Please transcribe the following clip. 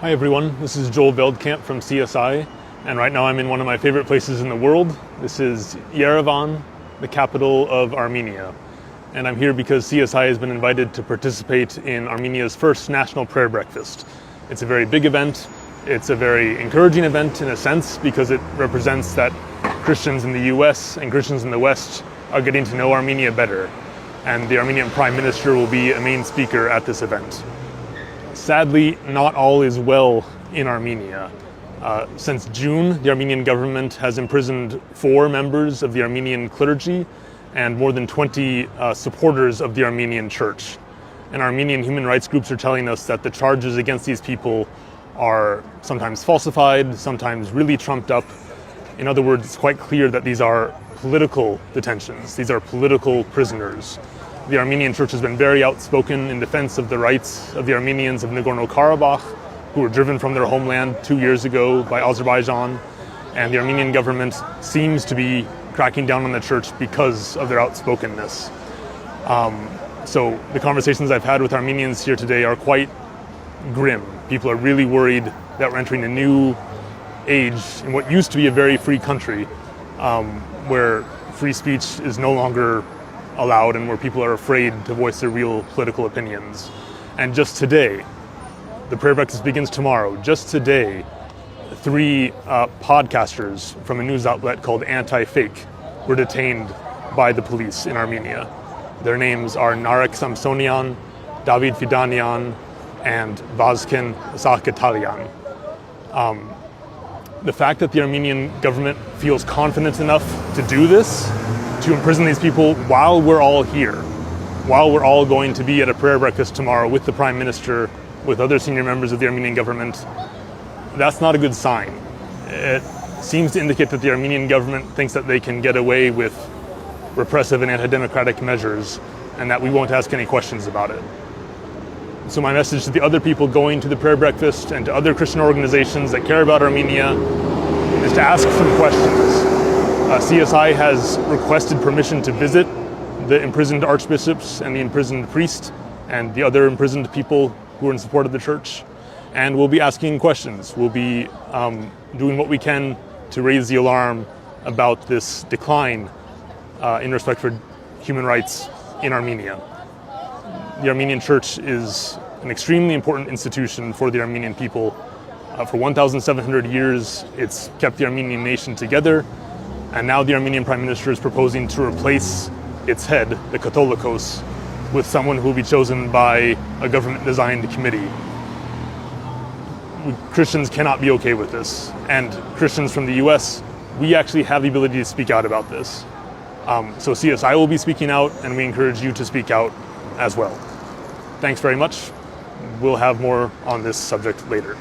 Hi everyone, this is Joel Veldkamp from CSI, and right now I'm in one of my favorite places in the world. This is Yerevan, the capital of Armenia. And I'm here because CSI has been invited to participate in Armenia's first national prayer breakfast. It's a very big event. It's a very encouraging event in a sense because it represents that Christians in the US and Christians in the West are getting to know Armenia better. And the Armenian Prime Minister will be a main speaker at this event. Sadly, not all is well in Armenia. Since June, the Armenian government has imprisoned 4 members of the Armenian clergy and more than 20 supporters of the Armenian church. And Armenian human rights groups are telling us that the charges against these people are sometimes falsified, sometimes really trumped up. In other words, it's quite clear that these are political detentions. These are political prisoners. The Armenian church has been very outspoken in defense of the rights of the Armenians of Nagorno-Karabakh, who were driven from their homeland 2 years ago by Azerbaijan. And the Armenian government seems to be cracking down on the church because of their outspokenness. So the conversations I've had with Armenians here today are quite grim. People are really worried that we're entering a new age in what used to be a very free country, where free speech is no longer allowed and where people are afraid to voice their real political opinions. And just today, the prayer breakfast begins tomorrow. Just today, 3 podcasters from a news outlet called Anti-Fake were detained by the police in Armenia. Their names are Narek Samsonian, David Fidanian, and Vazken Zakatalian. The fact that the Armenian government feels confident enough to do this, to imprison these people while we're all here, while we're all going to be at a prayer breakfast tomorrow with the Prime Minister, with other senior members of the Armenian government, that's not a good sign. It seems to indicate that the Armenian government thinks that they can get away with repressive and anti-democratic measures and that we won't ask any questions about it. So my message to the other people going to the prayer breakfast and to other Christian organizations that care about Armenia is to ask some questions. CSI has requested permission to visit the imprisoned archbishops and the imprisoned priest and the other imprisoned people who are in support of the church. And we'll be asking questions. We'll be doing what we can to raise the alarm about this decline in respect for human rights in Armenia. The Armenian church is an extremely important institution for the Armenian people. For 1,700 years, it's kept the Armenian nation together. And now the Armenian Prime Minister is proposing to replace its head, the Catholicos, with someone who will be chosen by a government-designed committee. Christians cannot be okay with this. And Christians from the US, we actually have the ability to speak out about this. So CSI will be speaking out, and we encourage you to speak out as well. Thanks very much. We'll have more on this subject later.